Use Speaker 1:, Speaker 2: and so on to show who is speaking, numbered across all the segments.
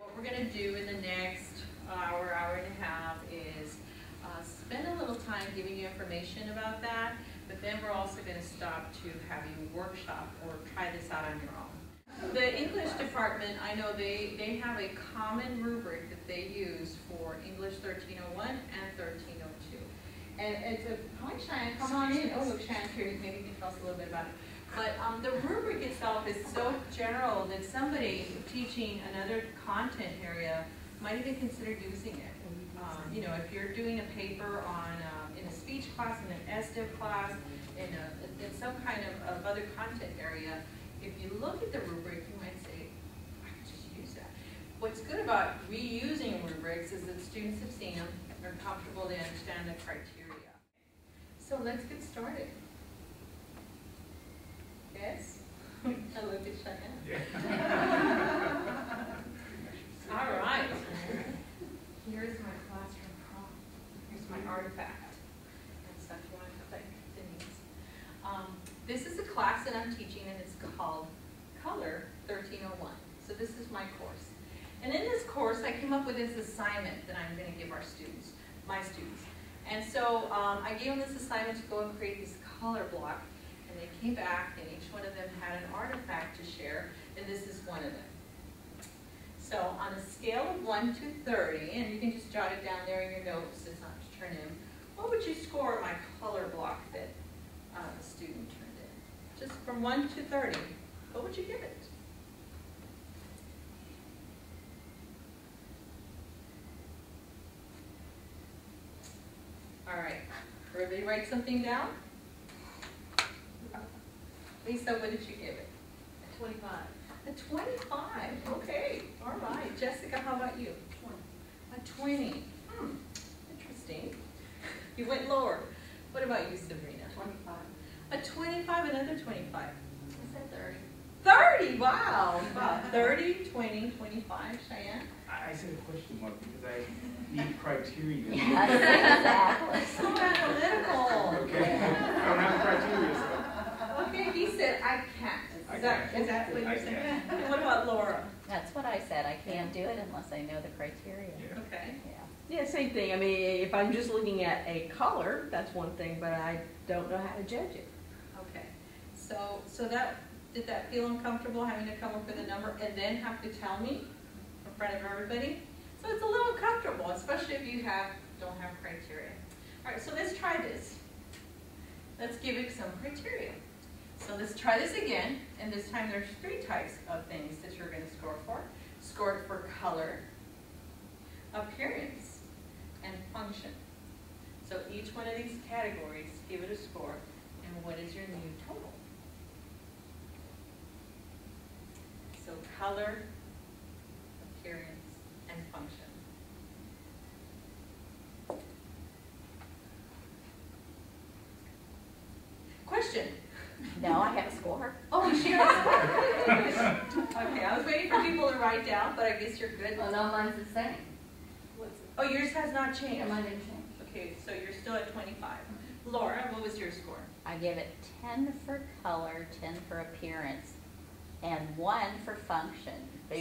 Speaker 1: What we're going to do in the next hour, hour and a half is spend a little time giving you information about that, but then we're also going to stop to have you workshop or try this out on your own. The English department, I know they have a common rubric that they use for English 1301 and 1302. And it's a, hi Cheyenne, come on in. Oh look, Cheyenne's here, maybe you can tell us a little bit about it. But the rubric itself is so general that somebody teaching another content area might even consider using it. You know, if you're doing a paper on in a speech class, in an SDiv class, in some kind of other content area, if you look at the rubric, you might say, I could just use that. What's good about reusing rubrics is that students have seen them, they're comfortable, they understand the criteria. So let's get started. Yes? I look at Cheyenne. Yeah. All right. Here's my classroom prompt. Here's my artifact. And stuff you want to click, Denise. This is a class that I'm teaching, and it's called Color 1301. So this is my course. And in this course, I came up with this assignment that I'm going to give our students, my students. And so I gave them this assignment to go and create this color block. And they came back, and each one of them had an artifact to share, and this is one of them. So on a scale of 1 to 30, and you can just jot it down there in your notes, it's not to turn in, what would you score my color block that the student turned in? Just from 1 to 30, what would you give it? All right, everybody write something down? Lisa, what did you give it?
Speaker 2: A 25.
Speaker 1: A 25, okay, all right. Jessica, how about you?
Speaker 2: 20.
Speaker 1: A 20, interesting. You went lower. What about you, Sabrina?
Speaker 2: 25.
Speaker 1: A 25, another 25.
Speaker 2: I said
Speaker 1: 30. 30, wow. Wow. 30, 20, 25, Cheyenne?
Speaker 3: I said a question mark because I need criteria.
Speaker 1: Exactly. So analytical.
Speaker 3: Okay, I don't have criteria, so.
Speaker 1: Okay, he said, I can't. Is that what you're saying? And what about Laura?
Speaker 4: That's what I said. I can't do it unless I know the criteria.
Speaker 3: Yeah.
Speaker 1: Okay.
Speaker 4: Yeah.
Speaker 2: Yeah, same thing. I mean, if I'm just looking at a color, that's one thing, but I don't know how to judge it.
Speaker 1: Okay. So that, did that feel uncomfortable having to come up with a number and then have to tell me in front of everybody? So it's a little uncomfortable, especially if you don't have criteria. All right, so let's try this. Let's give it some criteria. So let's try this again, and this time there's 3 types of things that you're going to score for. Score it for color, appearance, and function. So each one of these categories, give it a score, and what is your new total? So color, appearance, and function. Question?
Speaker 4: No, I have a score.
Speaker 1: Oh, you share a score. Okay, I was waiting for people to write down, but I guess you're good.
Speaker 2: Well, no, mine's the same.
Speaker 1: Oh, yours has not changed.
Speaker 2: Yeah, mine didn't change.
Speaker 1: Okay, so you're still at 25. Laura, what was your score?
Speaker 4: I give it 10 for color, 10 for appearance, and 1 for function.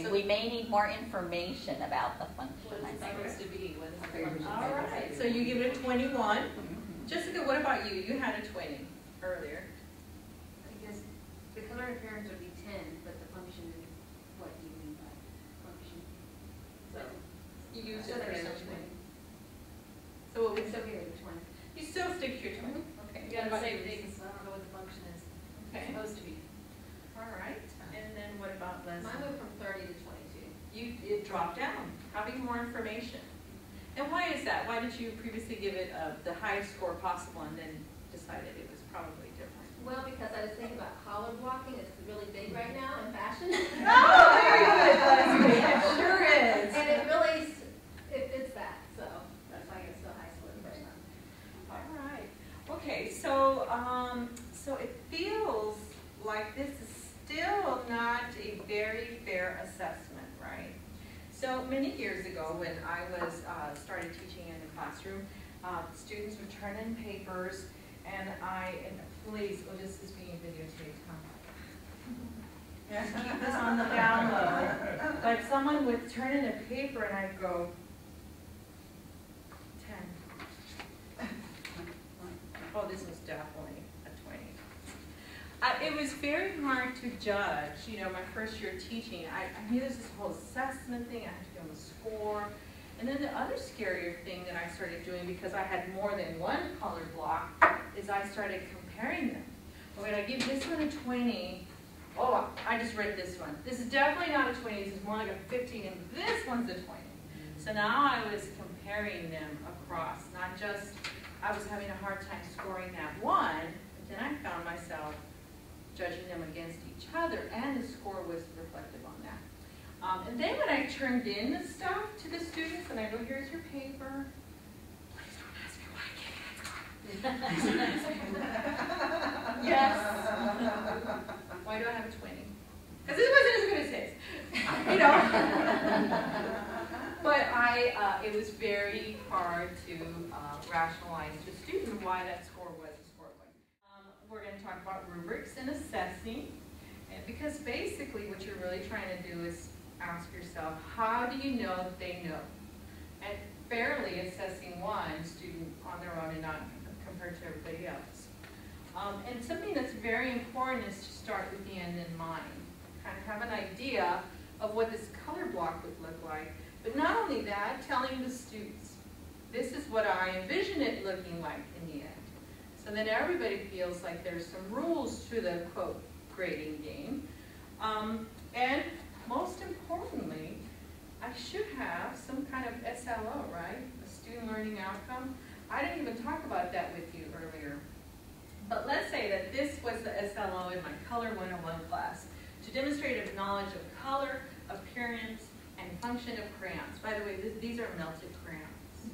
Speaker 1: So
Speaker 4: we may need more information about the function.
Speaker 1: What is it
Speaker 4: I think.
Speaker 1: supposed to be? What is the function? All right, so you give it a 21. Jessica, what about you? You had a 20 earlier.
Speaker 5: I guess the color appearance would be 10, but the function is what do you mean by function? So
Speaker 1: You used
Speaker 5: still
Speaker 1: it for
Speaker 5: give it a
Speaker 1: something.
Speaker 5: 20.
Speaker 1: So what
Speaker 5: We
Speaker 1: would
Speaker 5: still give it a 20.
Speaker 1: you still stick to your 20? Okay.
Speaker 5: You got
Speaker 1: What
Speaker 5: the
Speaker 1: about
Speaker 5: same
Speaker 1: you?
Speaker 5: thing, so I don't know what the function is
Speaker 1: Okay.
Speaker 5: supposed to be.
Speaker 1: All right. And then what about Leslie?
Speaker 5: Mine went from 30 to 22.
Speaker 1: It dropped down, having more information. And why is that? Why did you previously give it the highest score possible and then decided it was probably different?
Speaker 5: Well, because I was thinking about collar blocking. It's really big right now in fashion.
Speaker 1: Oh, very good, Leslie. It sure is.
Speaker 5: And it really, it fits that. So that's why I get so high score the first time.
Speaker 1: All right. Okay, so so it feels like this is still not a very fair assessment, right? So many years ago when I was started teaching in the classroom, students would turn in papers and please, well, this is being videotaped, huh? Yes, keep this on the down low. But someone would turn in a paper and I'd go, 10. Oh, this was definitely a 20. It was very hard to judge, you know, my first year teaching. I knew there's this whole assessment thing, I had to give them a score. And then the other scarier thing that I started doing, because I had more than one color block, is I started comparing them. When I give this one a 20, oh, I just read this one. This is definitely not a 20, this is more like a 15, and this one's a 20. So now I was comparing them across, not just, I was having a hard time scoring that one, but then I found myself judging them against each other, and the score was reflective on that. And then when I turned in the stuff to the students, and I go, here's your paper. Please don't ask me why I can't answer. Yes. Why do I have a 20? Because this wasn't as good as his, you know. But it was very hard to rationalize to the student why that score was the score was. We're going to talk about rubrics and assessing, and because basically what you're really trying to do is ask yourself, how do you know that they know? And fairly assessing one student on their own and not compared to everybody else. And something that's very important is to start with the end in mind. Kind of have an idea of what this color block would look like. But not only that, telling the students, this is what I envision it looking like in the end. So then everybody feels like there's some rules to the, quote, grading game. And most importantly, I should have some kind of SLO, right? A student learning outcome. I didn't even talk about that with you earlier. But let's say that this was the SLO in my Color 101 class, to demonstrate a knowledge of color, appearance, and function of crayons. By the way, these are melted crayons.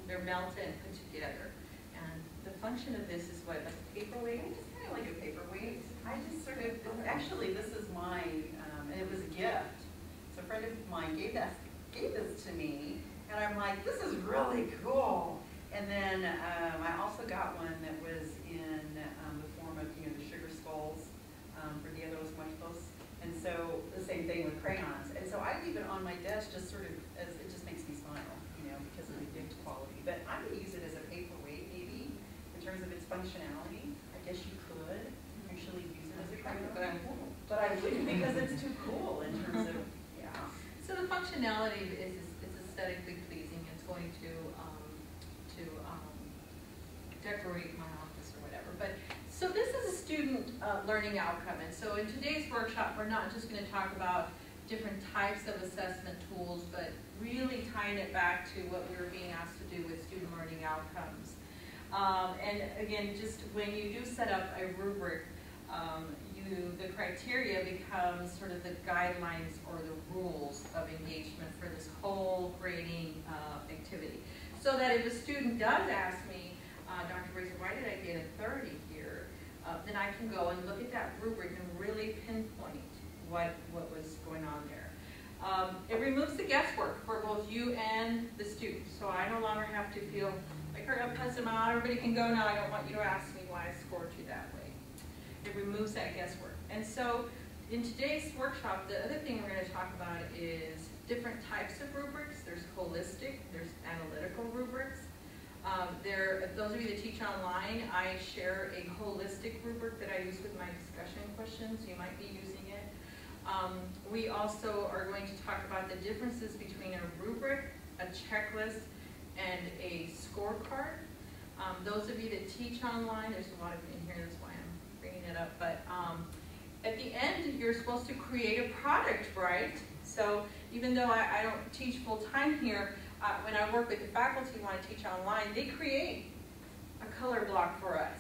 Speaker 1: They're melted and put together. And the function of this is what, like a paperweight?
Speaker 6: It's kind of like a paperweight. I just sort of, actually this is mine, and it was a gift. So a friend of mine gave this to me, and I'm like, this is really cool. And then I also got one that was in the form of, you know, the sugar skulls for the other los muertos. And so the same thing with crayons. And so I leave it on my desk just sort of as, it just makes me smile, you know, because of the gift quality. But I would use it as a paperweight maybe, in terms of its functionality. I guess you could actually use it as a crayon, but I wouldn't because it's too cool in terms of, yeah.
Speaker 1: So the functionality is aesthetically pleasing. It's going to decorate my office or whatever. But so this is a student learning outcome. And so in today's workshop, we're not just going to talk about different types of assessment tools, but really tying it back to what we were being asked to do with student learning outcomes. And again, just when you do set up a rubric, the criteria becomes sort of the guidelines or the rules of engagement for this whole grading activity. So that if a student does ask me, Dr. Reza, why did I get a 30 here? Then I can go and look at that rubric and really pinpoint what was going on there. It removes the guesswork for both you and the student. So I no longer have to feel like I'm going to pass them out. Everybody can go now. I don't want you to ask me why I scored you that way. It removes that guesswork. And so in today's workshop, the other thing we're going to talk about is different types of rubrics. There's holistic, there's analytical rubrics. Those of you that teach online, I share a holistic rubric that I use with my discussion questions. You might be using it. We also are going to talk about the differences between a rubric, a checklist, and a scorecard. Those of you that teach online, there's a lot of you in here, that's why I'm bringing it up, but at the end, you're supposed to create a product, right? So even though I don't teach full-time here, when I work with the faculty when I teach online, they create a color block for us,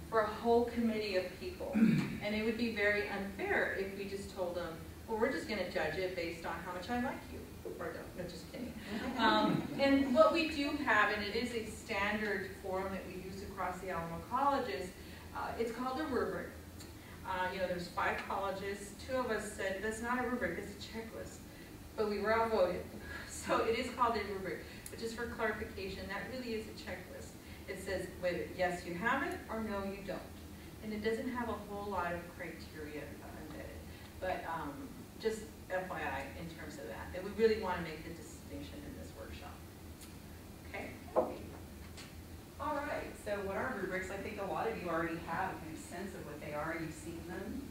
Speaker 1: for a whole committee of people. And it would be very unfair if we just told them, well, we're just going to judge it based on how much I like you. Or don't, no, just kidding. And what we do have, and it is a standard form that we use across the Alamo colleges, it's called a rubric. You know, there's 5 colleges. 2 of us said, that's not a rubric, it's a checklist. But we were outvoted. So it is called a rubric. But just for clarification, that really is a checklist. It says whether yes, you have it, or no, you don't. And it doesn't have a whole lot of criteria embedded. But just FYI in terms of that we really want to make the distinction in this workshop. Okay?
Speaker 6: All right, so what are rubrics? I think a lot of you already have a sense of what they are. You've seen them.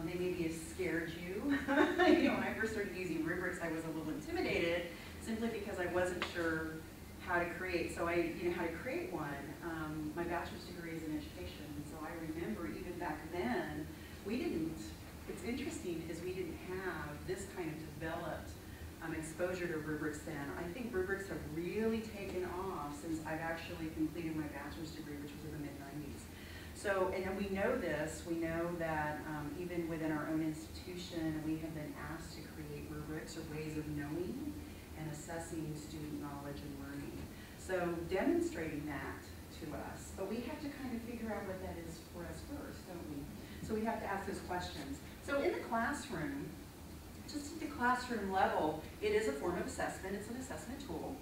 Speaker 6: They maybe have scared you. You know, when I first started using rubrics, I was a little intimidated simply because I wasn't sure how to create. So how to create one. My bachelor's degree is in education, so I remember even back then, it's interesting because we didn't have this kind of developed exposure to rubrics then. I think rubrics have really taken off since I've actually completed my bachelor's degree, which was in the mid-90s. So, and we know this, we know that even within our own institution, we have been asked to create rubrics or ways of knowing and assessing student knowledge and learning. So demonstrating that to us, but we have to kind of figure out what that is for us first, don't we? So we have to ask those questions. So in the classroom, just at the classroom level, it is a form of assessment. It's an assessment tool.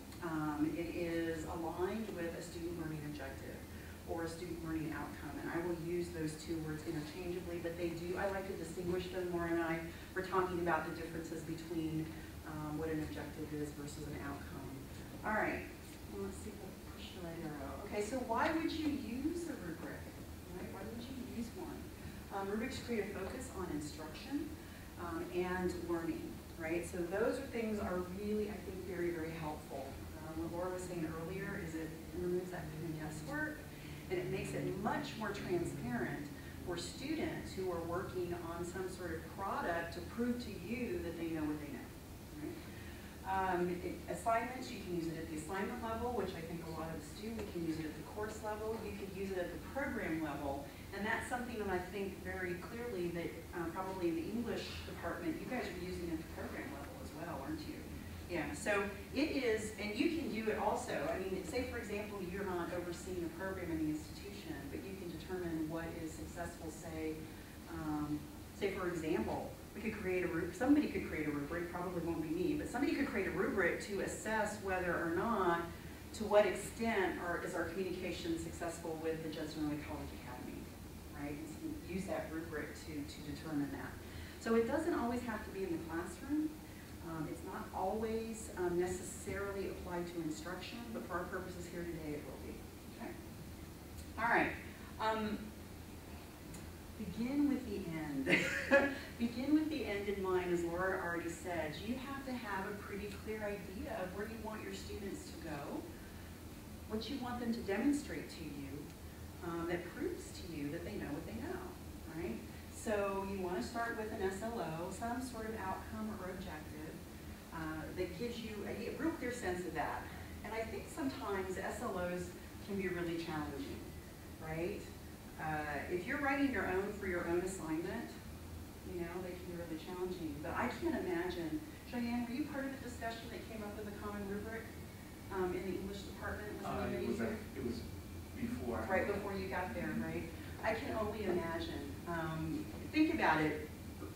Speaker 6: It is aligned with a student learning objective or a student learning outcome. And I will use those two words interchangeably, but I like to distinguish them. Maura and I were talking about the differences between what an objective is versus an outcome. All right, well, let's see if I push the right arrow. Okay, so why would you use a rubric? Right? Why would you use one? Rubrics create a focus on instruction and learning, right? So those things are really, I think, very, very helpful. What Laura was saying earlier is it removes that kind of guesswork, and it makes it much more transparent for students who are working on some sort of product to prove to you that they know what they know. Right? Assignments, you can use it at the assignment level, which I think a lot of us do. We can use it at the course level. You can use it at the program level. And that's something that I think very clearly that probably in the English department, you guys are using it at the program level as well, aren't you? Yeah, so it is, and you can do it also. I mean, say for example, you're not overseeing a program in the institution, but you can determine what is successful, say for example, we could create a rubric, somebody could create a rubric, probably won't be me, but somebody could create a rubric to assess whether or not, to what extent is our communication successful with the Judson Early College Academy, right? And so use that rubric to determine that. So it doesn't always have to be in the classroom. It's not always necessarily applied to instruction, but for our purposes here today, it will be. Okay. All right. Begin with the end. Begin with the end in mind, as Laura already said. You have to have a pretty clear idea of where you want your students to go, what you want them to demonstrate to you that proves to you that they know what they know, right? So you want to start with an SLO, some sort of outcome or objective that gives you a real clear sense of that. And I think sometimes SLOs can be really challenging, right? If you're writing your own for your own assignment, you know, they can be really challenging. But I can't imagine, Cheyenne, were you part of the discussion that came up with a common rubric in the English department?
Speaker 3: It was before.
Speaker 6: Right before you got there, right? I can only imagine. Think about it.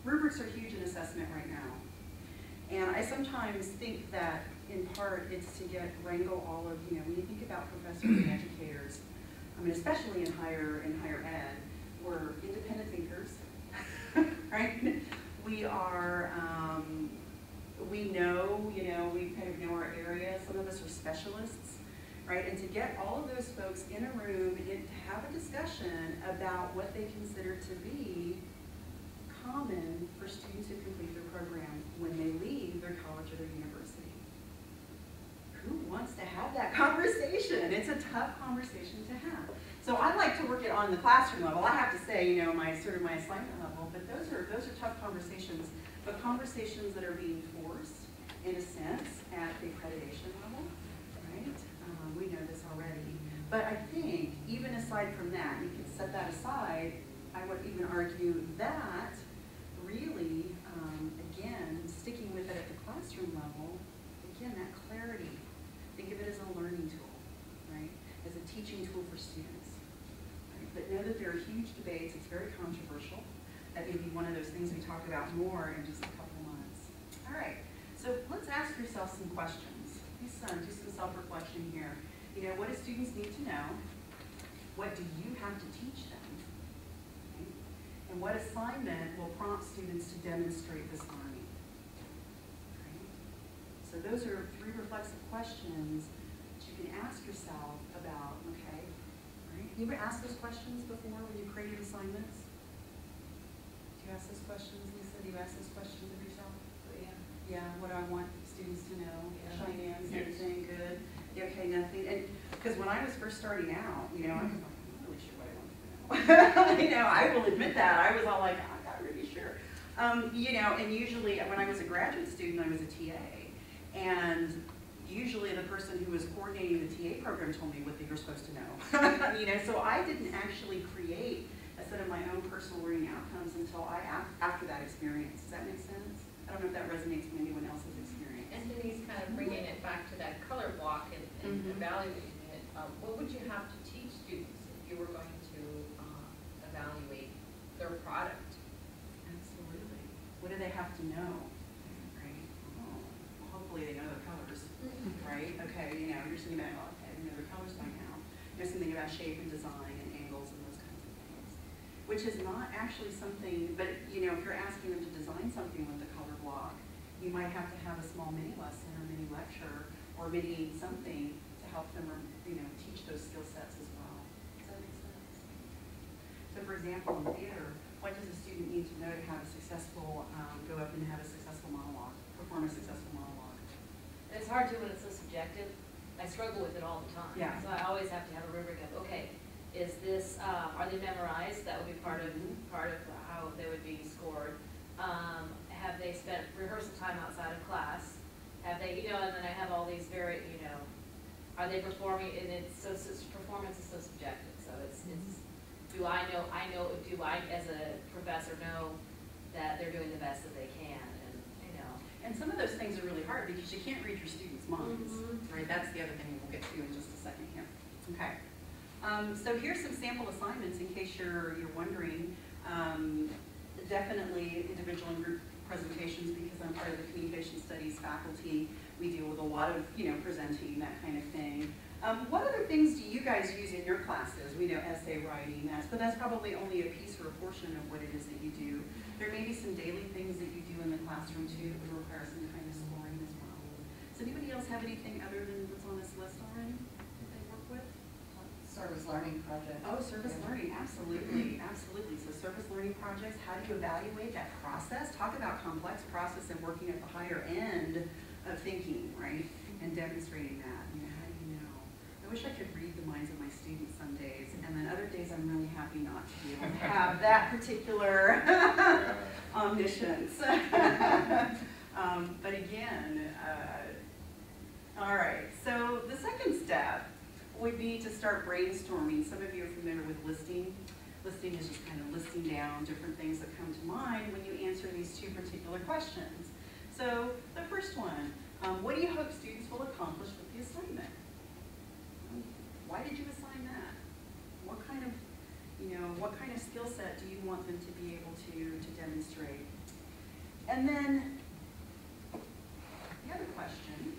Speaker 6: Rubrics are huge in assessment right now. And I sometimes think that, in part, it's to wrangle all of, you know, when you think about professors and educators, I mean, especially in higher ed, we're independent thinkers, right? We are, we know, you know, we kind of know our area. Some of us are specialists, right? And to get all of those folks in a room and to have a discussion about what they consider to be common for students who complete their program when they leave their college or their university. Who wants to have that conversation? It's a tough conversation to have. So I like to work it on the classroom level. I have to say, you know, my assignment level, but those are tough conversations, but conversations that are being forced, in a sense, at the accreditation level, right? We know this already. But I think, even aside from that, you can set that aside, I would even argue that really, again, sticking with it at the classroom level, again, that clarity. Think of it as a learning tool, right? As a teaching tool for students. Right? But know that there are huge debates. It's very controversial. That may be one of those things we talk about more in just a couple months. All right. So let's ask yourself some questions. Do some self-reflection here. You know, what do students need to know? What do you have to teach them? Okay? And
Speaker 7: what assignment will prompt students to demonstrate this learning? Right? So those are 3 reflexive questions that you can ask yourself about, okay, right? You ever asked those questions before when you created assignments? Do you ask those questions, Lisa? Do you ask those questions of yourself? Yeah, what do I want students to know? Chime in, say anything good? Yeah, okay, nothing. And because when I was first starting out, you know, I was like, I'm not really sure what I want to know. You know, I will admit that. I was all like, I'm not really sure. You know, and usually when I was a graduate student, I was a TA. And usually the person who was coordinating the TA program told me what they were supposed to know. You know, so I didn't actually create a set of my own personal learning outcomes until after that experience. Does that make sense? I don't know if that resonates with anyone else's experience.
Speaker 1: And Denise, kind of bringing it back to that color block and evaluating it, what would you have to teach students if you were going to evaluate their product?
Speaker 7: Absolutely. What do they have to know? Right? Oh, well, hopefully they know their colors, right? Okay, you know, you're thinking about, okay, they know their colors by now. There's something about shape and design and angles and those kinds of things, which is not actually something, but you know, if you're asking them to design something with the color block, you might have to have a small mini lesson or mini lecture or mini something to help them, you know, teach those skill sets as well. Does that make sense? So for example, in theater, what does a student need to know to have a successful, go up and have a successful monologue, perform a successful monologue?
Speaker 5: It's hard to when it's so subjective. I struggle with it all the time.
Speaker 7: Yeah.
Speaker 5: So I always have to have a rubric of, okay, is this, are they memorized? That would be part of how they would be scored. Have they spent rehearsal time outside of class? Have they, you know, and then I have all these very, you know, are they performing, and performance is so subjective. So it's do I as a professor know that they're doing the best that they can, and you know.
Speaker 7: And some of those things are really hard because you can't read your students' minds, right? That's the other thing we'll get to in just a second here. Okay. So here's some sample assignments in case you're wondering. Definitely individual and group presentations because I'm part of the communication studies faculty. We deal with a lot of, you know, presenting, that kind of thing. What other things do you guys use in your classes? We know essay writing, but that's probably only a piece or a portion of what it is that you do. There may be some daily things that you do in the classroom too that would require some kind of scoring as well. Does anybody else have anything other than what's on this list already that they work with?
Speaker 6: Service learning project.
Speaker 7: Oh, service learning, absolutely, absolutely. So service learning projects, how do you evaluate that process? Talk about complex process and working at the higher end of thinking, right? And demonstrating that. You know, how do you know? I wish I could read the minds of my students some days, and then other days I'm really happy not to be able to have that particular omniscience. But again, all right, so the second step would be to start brainstorming. Some of you are familiar with listing. Listing is just kind of listing down different things that come to mind when you answer these 2 particular questions. So the first one, what do you hope students will accomplish with the assignment? Why did you assign that? What kind of, you know, what kind of skill set do you want them to be able to demonstrate? And then the other question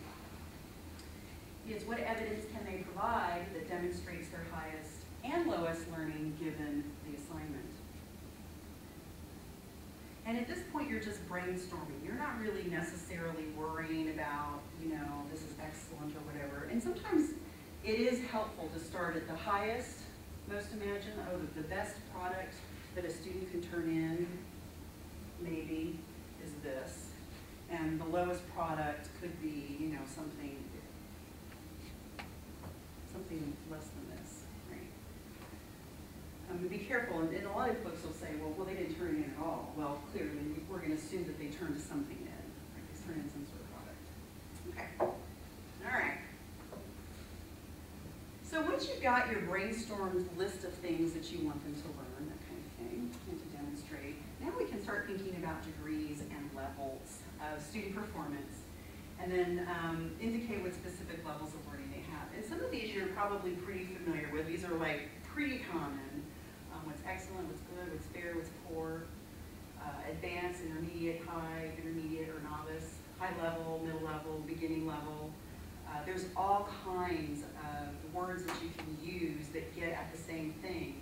Speaker 7: is what evidence can they provide that demonstrates their highest and lowest learning given the assignment? And at this point, you're just brainstorming. You're not really necessarily worrying about, you know, this is excellent or whatever. And sometimes it is helpful to start at the highest, most imagine, oh, the best product that a student can turn in, maybe, is this. And the lowest product could be, you know, something less than this, right? Be careful, and a lot of folks will say, well, they didn't turn it in at all. Well, clearly, we're going to assume that they turned something in, right? They turned in some sort of product. Okay, all right. So once you've got your brainstormed list of things that you want them to learn, that kind of thing, and to demonstrate, now we can start thinking about degrees and levels of student performance, and then indicate what specific levels of learning they have. And some of these you're probably pretty familiar with. These are like pretty common. What's excellent, what's good, what's fair, what's poor, advanced, intermediate, high, intermediate, or novice, high level, middle level, beginning level. There's all kinds of words that you can use that get at the same thing.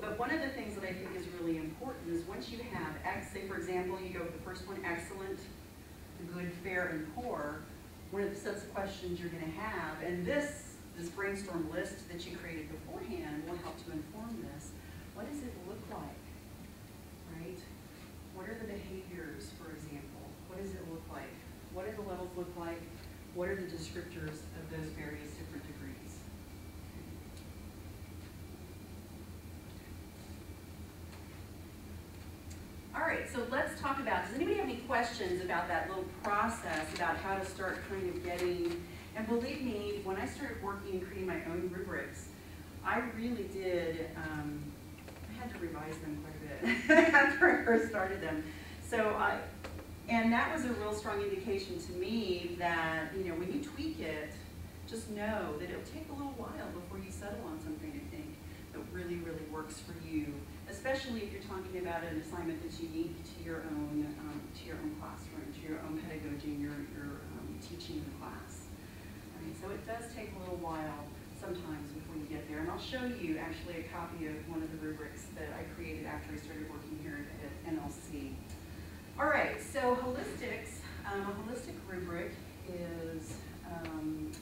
Speaker 7: But one of the things that I think is really once you have, say for example, you go with the first one, excellent, good, fair, and poor, one of the sets of questions you're going to have, and this brainstorm list that you created beforehand will help to inform this. What does it look like, right? What are the behaviors, for example? What does it look like? What do the levels look like? What are the descriptors of those various different degrees? All right, so let's talk about, does anybody have any questions about that little process, about how to start kind of getting, and believe me, when I started working and creating my own rubrics, I really did, I had to revise them quite a bit after I first started them. So and that was a real strong indication to me that, you know, when you tweak it, just know that it'll take a little while before you settle on something, I think, that really, really works for you, especially if you're talking about an assignment that's unique to your own classroom, to your own pedagogy, and your teaching the class. I mean, so it does take a little while sometimes before you get there. And I'll show you actually a copy of one of the rubrics that I created after I started working here at NLC. All right, so holistics, a holistic rubric is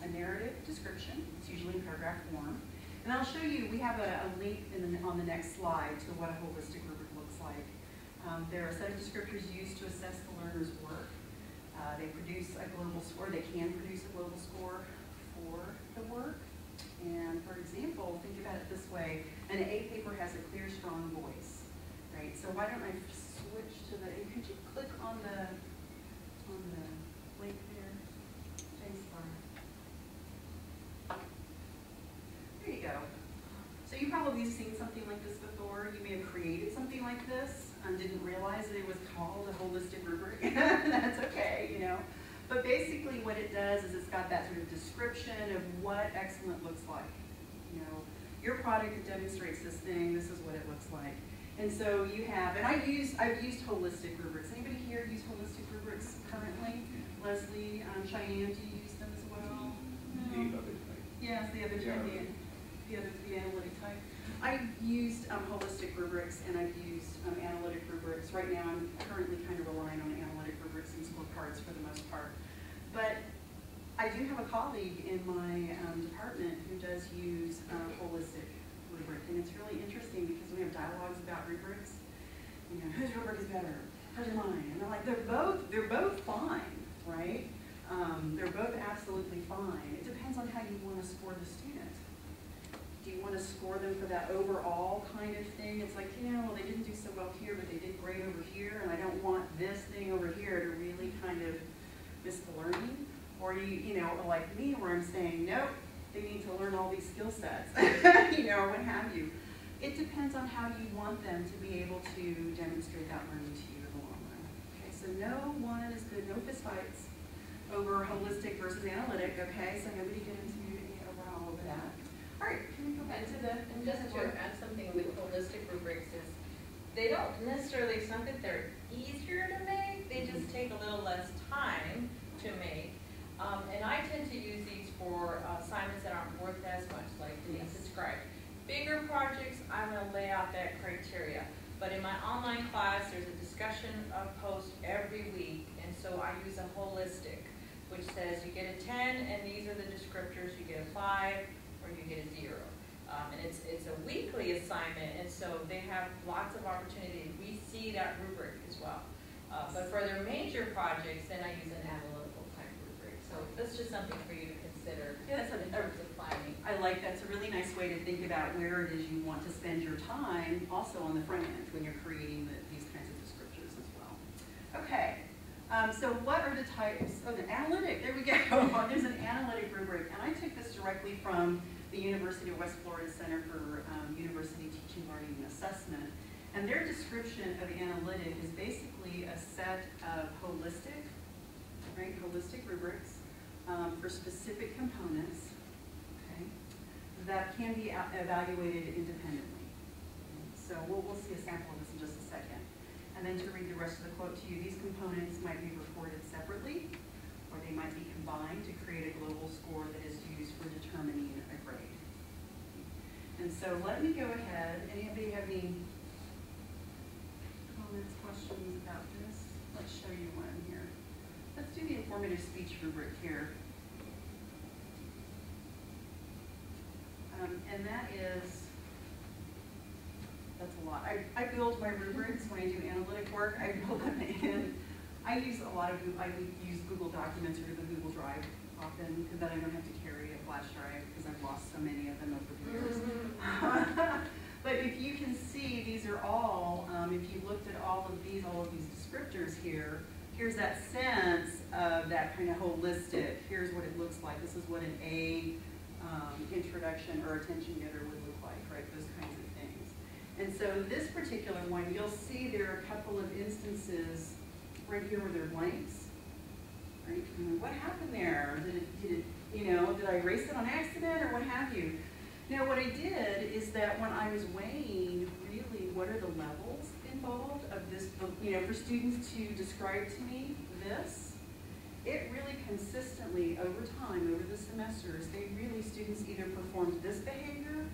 Speaker 7: a narrative description. It's usually in paragraph form. And I'll show you, we have a link on the next slide to what a holistic rubric looks like. There are a set of descriptors used to assess the learner's work. They produce a global score. They can produce a global score for the work. And for example, think about it this way. An A paper has a clear, strong voice, right? So why don't I switch to the, could you click on the link there? Spacebar. There you go. So you probably have seen something like this before. You may have created something like this and didn't realize that it was called a holistic rubric. That's okay, you know. But basically what it does is it's got that sort of description of what excellent looks like. You know, your product that demonstrates this thing, this is what it looks like. And so you have, and I've used holistic rubrics. Anybody here use holistic rubrics currently? Leslie, Cheyenne, do you use them as well?
Speaker 3: The other type.
Speaker 7: Yes, the other type, the analytic type. I've used holistic rubrics and I've used analytic rubrics. Right now I'm currently kind of relying on analytic rubrics and scorecards for the most part. But I do have a colleague in my department who does use holistic rubric, and it's really interesting because we have dialogues about rubrics. You know, whose rubric is better? Hers or mine? And they're like, they're both fine, right? They're both absolutely fine. It depends on how you want to score the student. Do you want to score them for that overall kind of thing? It's like, you know, well, they didn't do so well here, but they did great over here, and I don't want this thing over here to really kind of miss the learning. Or you know, like me, where I'm saying, nope, they need to learn all these skill sets, you know, or what have you. It depends on how you want them to be able to demonstrate that learning to you in the long run. Okay, so no one is good, no fist fights over holistic versus analytic, okay? So nobody get into a row over that. All right, can we go back to the...
Speaker 1: And just to add something with holistic rubrics is, they don't necessarily, it's not that they're easier to make, they just take a little less time to make. And I tend to use these for assignments that aren't worth as much, like Denise described. Bigger projects, I'm going to lay out that criteria. But in my online class, there's a discussion post every week, and so I use a holistic, which says you get a 10, and these are the descriptors, you get a 5, or you get a 0. And it's a weekly assignment, and so they have lots of opportunity. We see that rubric as well. But for their major projects, then I use an analytical type rubric. So that's just something for you to consider in terms of planning.
Speaker 7: I like that's a really nice way to think about where it is you want to spend your time, also on the front end when you're creating these kinds of descriptors as well. Okay, so what are the types? Oh, the analytic, there we go. There's an analytic rubric, and I took this directly from the University of West Florida Center for University Teaching, Learning, and Assessment. And their description of analytic is basically a set of holistic rubrics for specific components, okay, that can be evaluated independently. So we'll see a sample of this in just a second. And then to read the rest of the quote to you, these components might be reported separately, or they might be combined to create a global score that is used for determining a grade. And so let me go ahead. Anybody have any comments, questions about this? Let's show you one here. Let's do the informative speech rubric here. And that is, that's a lot. I build my rubrics when I do analytic work. I build them in. I use a lot of, I use Google Documents or the Google Drive often, because then I don't have to carry a flash drive because I've lost so many of them over the years. But if you can see, these are all, if you looked at all of these descriptors here, here's that sense of that kind of holistic, here's what it looks like. This is what an A introduction or attention getter would look like, right? Those kinds of things. And so this particular one, you'll see there are a couple of instances right here where there are blanks, right? What happened there? Did I erase it on accident or what have you? Now what I did is that when I was weighing really what are the levels involved of this, for students to describe to me this, it really consistently over time, over the semesters, students either performed this behavior,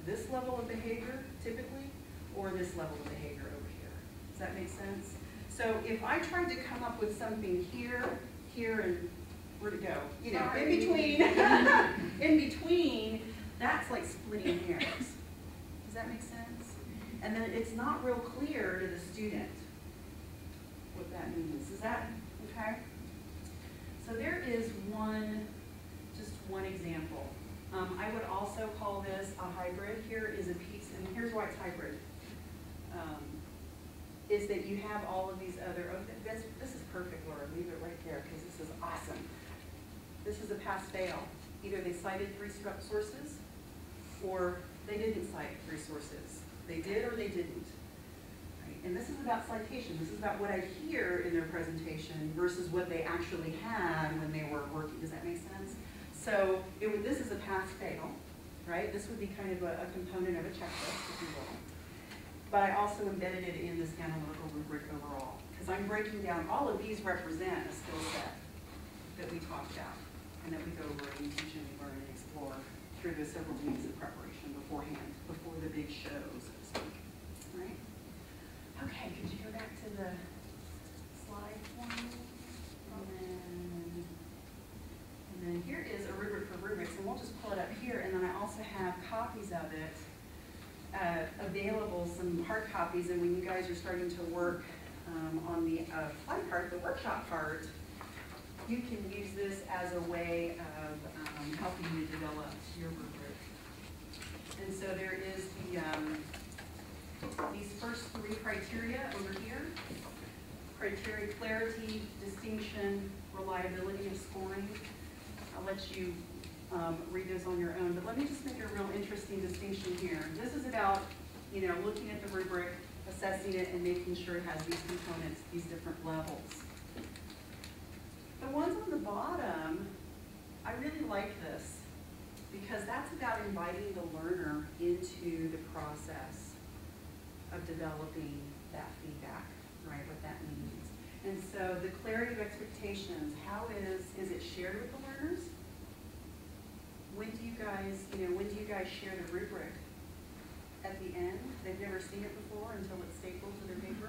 Speaker 7: this level of behavior typically, or this level of behavior over here. Does that make sense? So if I tried to come up with something here, and where to go? In between, that's like splitting hairs. Does that make sense? And then it's not real clear to the student what that means. Is that okay? So there is just one example. I would also call this a hybrid. Here is a piece, and here's why it's hybrid. Is that you have all of these other, this is perfect, Laura, leave it right there, because this is awesome. This is a pass-fail. Either they cited 3 sources, or they didn't cite 3 sources. They did or they didn't. Right? And this is about citation. This is about what I hear in their presentation versus what they actually had when they were working. Does that make sense? So this is a pass-fail, right? This would be kind of a component of a checklist, if you will. But I also embedded it in this analytical rubric overall, because I'm breaking down, all of these represent a skill set that we talked about and that we go over and teach and learn and explore through the several weeks of preparation beforehand, before the big show, so to speak. All right? Okay, could you go back to the slide one? And then here is a rubric for rubrics, and we'll just pull it up here, and then I also have copies of it available, some hard copies, and when you guys are starting to work on the fun part, the workshop part, you can use this as a way of helping you develop your rubric. And so there is these first 3 criteria over here. Criteria: clarity, distinction, reliability of scoring. I'll let you read those on your own, but let me just make a real interesting distinction here. This is about, looking at the rubric, assessing it, and making sure it has these components, these different levels. The ones on the bottom, I really like this, because that's about inviting the learner into the process of developing that feedback, right, what that means. And so the clarity of expectations, how is it shared with the learners? When do you guys share the rubric? At the end? They've never seen it before until it's stapled to their paper?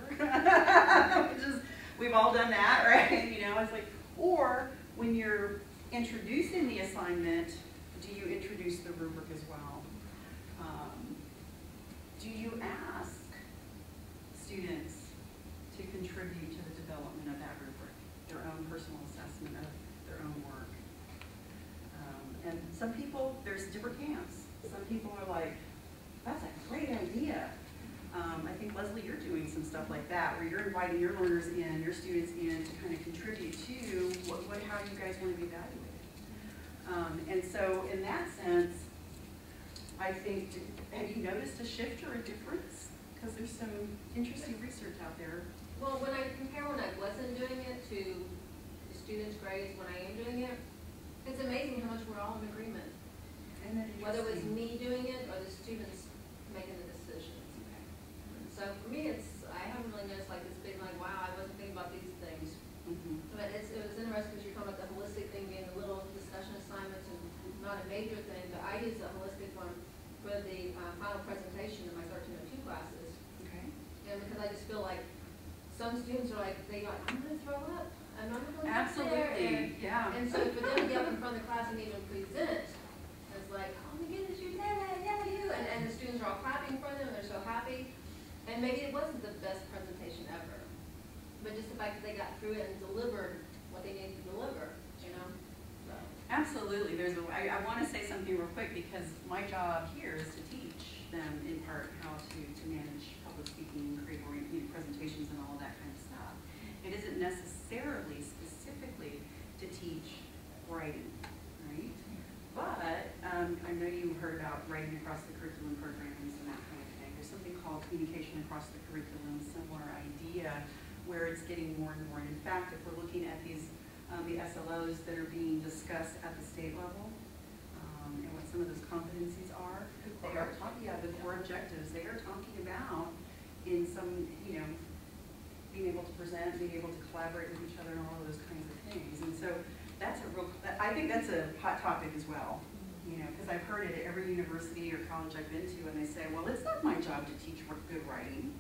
Speaker 7: We've all done that, right? It's like, or when you're introducing the assignment, do you introduce the rubric as well? Do you ask students to contribute to the development of that rubric, their own personal assessment of their own work? And some people, there's different camps. Some people are like, that's a great idea. I think, Leslie, you're doing some stuff like that, where you're inviting your learners in, your students in, to kind of contribute to how you guys want to be evaluated. And so in that sense, I think, have you noticed a shift or a difference? Because there's some interesting research out there.
Speaker 5: Well, when I compare when I wasn't doing it to the students' grades when I am doing it, it's amazing how much we're all in agreement. Whether it was me doing it or the students making the decisions. Okay. So for me, I haven't really noticed like this big, like, wow, I wasn't thinking about these things. But it was interesting because you're talking about the holistic thing being the little discussion assignments and not a major thing, but I use the holistic one for the final presentation in my 1302 classes.
Speaker 7: Okay.
Speaker 5: And because
Speaker 8: I just feel like some students are like, I'm gonna throw up, I'm not gonna sit there.
Speaker 7: Absolutely, yeah.
Speaker 8: And so for them to get up in front of the class and even present, it's like, oh my goodness, you did it, yeah, you. And the students are all clapping for them, and they're so happy. And maybe it wasn't the best presentation ever, but just the fact that they got through it and delivered what they needed to deliver, you know? So.
Speaker 7: Absolutely. I want to say something real quick because my job here is to teach them in part how to manage public speaking, create presentations and all of that kind of stuff. It isn't necessarily specifically to teach writing, right? But I know you heard about writing across the curriculum programs and that kind of thing. There's something called communication across the curriculum, similar idea, where it's getting more and more. And in fact, if we're looking at these the SLOs that are being discussed at the state level, and what some of those competencies are, they are talking about the core objectives. They are talking about in some, being able to present, being able to collaborate with each other, and all of those kinds of things. And so that's I think that's a hot topic as well, because I've heard it at every university or college I've been to, and they say, well, it's not my job to teach good writing.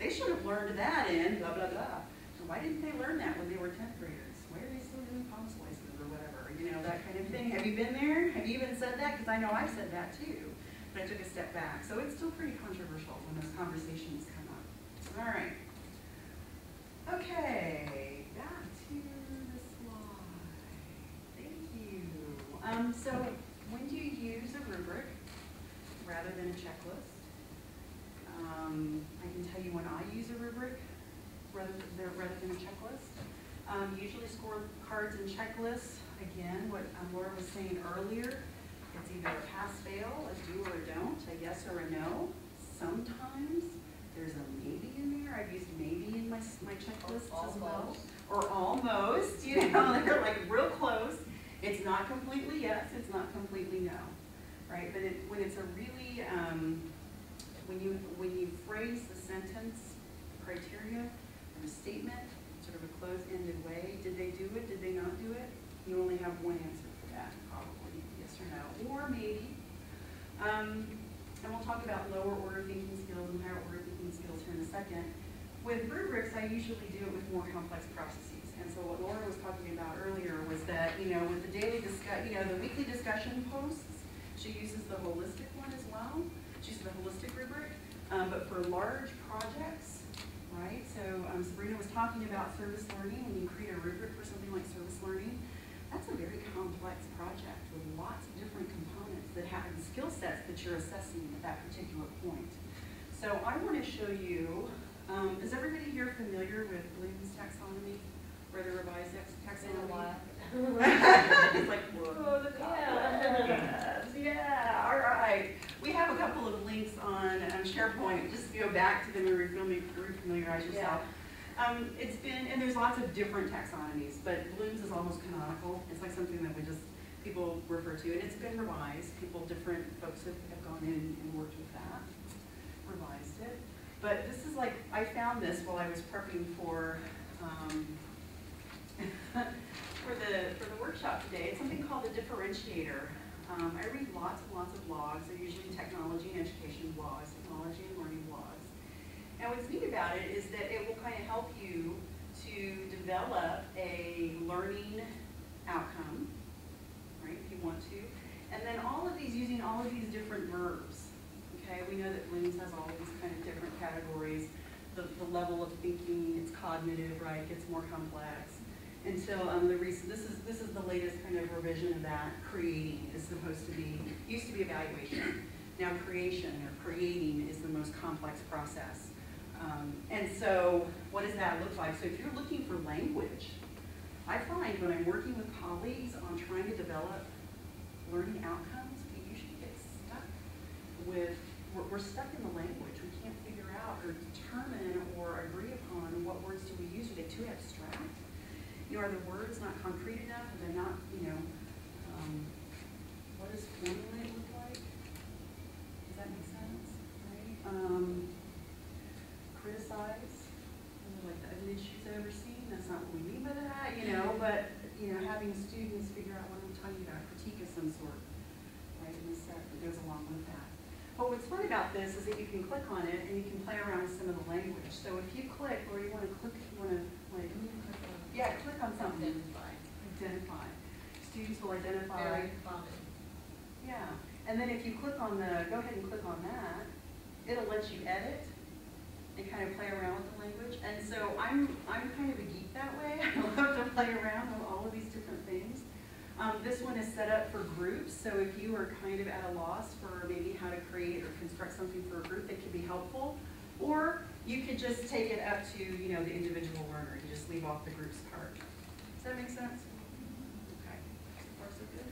Speaker 7: They should have learned that in blah, blah, blah. So why didn't they learn that when they were 10th graders? Why are they still doing palm slices or whatever? That kind of thing. Have you been there? Have you even said that? Because I know I've said that too. But I took a step back. So it's still pretty controversial when those conversations come up. All right. Okay, back to the slide. Thank you. So when do you use a rubric rather than a checklist? I can tell you when I use a rubric rather than a checklist. Usually scorecards and checklists, again, what Laura was saying earlier, it's either a pass-fail, a do or a don't, a yes or a no. Sometimes there's a maybe in there. I've used maybe in my checklists as well. Or almost, they're like real close. It's not completely yes, it's not completely no, right? But when it's a really, when you phrase the sentence criteria or a statement, sort of a closed-ended way, did they do it, did they not do it? You only have one answer for that, probably, yes or no, or maybe. And we'll talk about lower order thinking skills and higher order thinking skills here in a second. With rubrics, I usually do it with more complex processes. And so what Laura was talking about earlier was that, with the daily the weekly discussion posts, she uses the holistic one as well. She uses the holistic rubric. But for large projects, right? So Sabrina was talking about service learning. When you create a rubric for something like service learning, that's a very complex project with lots of different components that have skill sets that you're assessing at that particular point. So I want to show you, is everybody here familiar with Bloom's taxonomy or the revised taxonomy?
Speaker 5: In a while.
Speaker 7: It's like, whoa, the concepts. Yeah, all right. We have a couple of links on SharePoint. Just go back to them and refamiliarize yourself. And there's lots of different taxonomies, but Bloom's is almost canonical. It's like something that people refer to, and it's been revised. Different folks have gone in and worked with that, revised it. But this is like, I found this while I was prepping for for the workshop today. It's something called the differentiator. I read lots and lots of blogs. They're usually technology and education blogs, technology and learning blogs. And what's neat about it is that it will kind of help you to develop a learning outcome, right, if you want to. And then using all of these different verbs. Okay, we know that Bloom's has all these kind of different categories. The level of thinking, it's cognitive, right, gets more complex. And so this is the latest kind of revision of that. Creating is supposed to be, used to be evaluation. Now creation or creating is the most complex process. And so what does that look like? So if you're looking for language, I find when I'm working with colleagues on trying to develop learning outcomes, we usually get stuck with, we're stuck in the language. We can't figure out or determine or agree upon what words do we use. Are they too abstract? Are the words not concrete enough? Are they not, what does formulate look like? Does that make sense? Right? Criticize, like the evidence she's overseen, that's not what we mean by that, but, having students figure out what I'm talking about, critique of some sort, right, in the set that goes along with that. But what's fun about this is that you can click on it and you can play around with some of the language. So click, or you want to click, you want to like, yeah, click on something. Identify. Students will identify.
Speaker 1: Very common.
Speaker 7: Yeah, and then if you click on the, go ahead and click on that, it'll let you edit and kind of play around with the language. And so I'm kind of a geek that way. I love to play around with all of these different things. This one is set up for groups, so if you are kind of at a loss for maybe how to create or construct something for a group, that could be helpful. Or you could just take it up to, you know, the individual learner. You just leave off the groups part. Does that make sense? Okay, so far so good.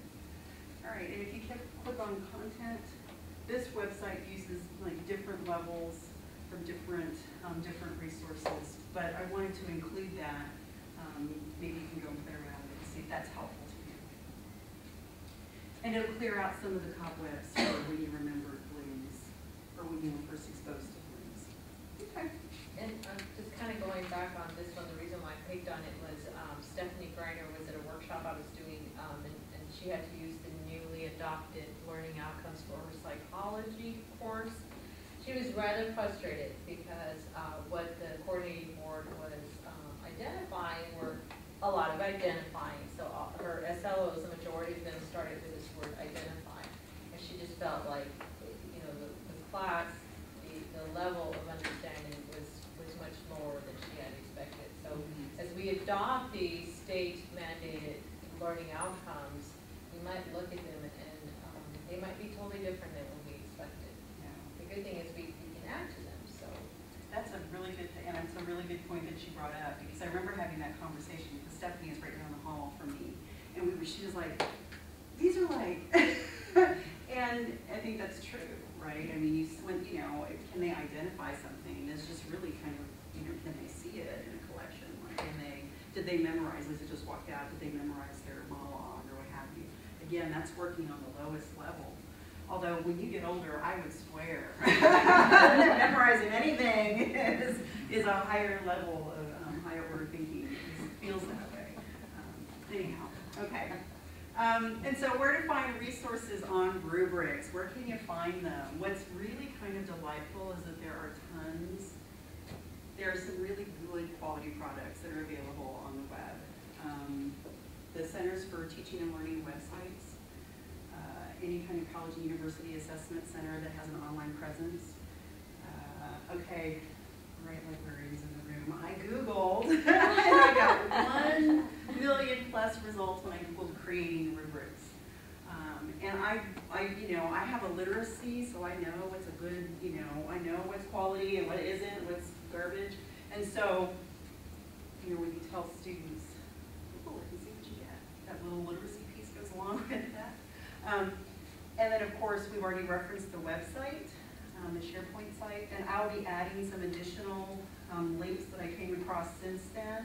Speaker 7: All right, and if you click on content, this website uses like different levels from different resources, but I wanted to include that. Maybe you can go and play around with it and see if that's helpful to you. And it'll clear out some of the cobwebs for when you remember blooms, or when you were first exposed to blooms. Okay.
Speaker 1: And just kind of going back on this one, the reason why I picked on it was Stephanie Greiner was at a workshop I was doing, and she had to use the newly adopted learning outcomes for her psychology course. She was rather frustrated because what the coordinating board was identifying were a lot of identifying. So her SLOs, the majority of them started with this word identify. And she just felt like, you know, the class, the level of understanding was much lower than she had expected. So as we adopt these state mandated learning outcomes, we might look at them and they might be totally different than what we expected.
Speaker 7: Yeah.
Speaker 1: The good thing is we can add to them, so.
Speaker 7: That's a really good thing, and it's a really good point that she brought up, because I remember having that conversation, because Stephanie is right down the hall from me, and she was like, these are like, and I think that's true, right? I mean, you know, can they identify something? It's just really kind of, you know, can they see it in a collection? Like, did they memorize? Lisa just walked out, did they memorize their monologue or what have you? Again, that's working on the lowest level. Although when you get older, I would swear that memorizing anything is a higher level of higher order thinking. It feels that way. Anyhow, okay. And so where to find resources on rubrics? Where can you find them? What's really kind of delightful is that there are tons. There are some really good quality products that are available on the web. The Centers for Teaching and Learning websites, any kind of college and university assessment center that has an online presence. Okay, right, librarians in the room. I Googled, and I got 1 million plus results when I Googled creating rubrics. And you know, I have a literacy, so I know what's a good, you know, I know what's quality and what isn't, what's garbage. And so, you know, when you tell students, oh, look and see what you get. That little literacy piece goes along with that. And then, of course, we've already referenced the website, the SharePoint site, and I'll be adding some additional links that I came across since then,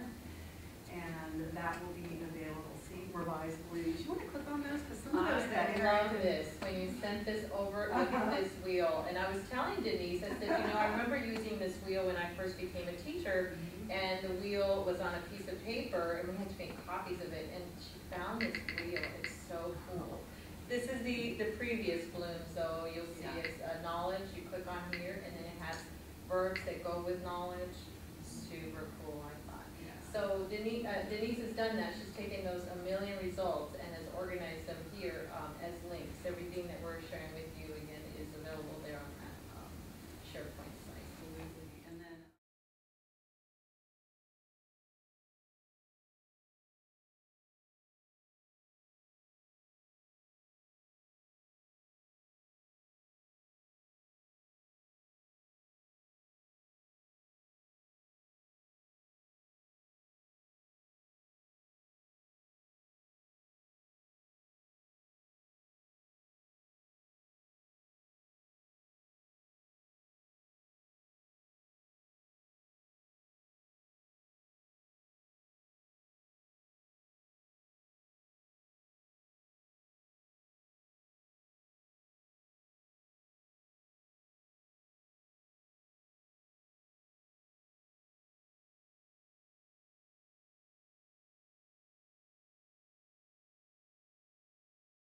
Speaker 7: and that will be available. See, revised blues. You want to click on those? Because some of those that
Speaker 1: I love this. When you sent this over, look at this wheel. And I was telling Denise, I said, you know, I remember using this wheel when I first became a teacher, and the wheel was on a piece of paper, and we had to make copies of it, and she found this wheel. It's so cool. This is the previous bloom, so you'll see it's knowledge. You click on here, and then it has verbs that go with knowledge. Super cool, I thought. Yeah. So Denise has done that. She's taken those 1 million results and has organized them here as links. Everything that we're sharing with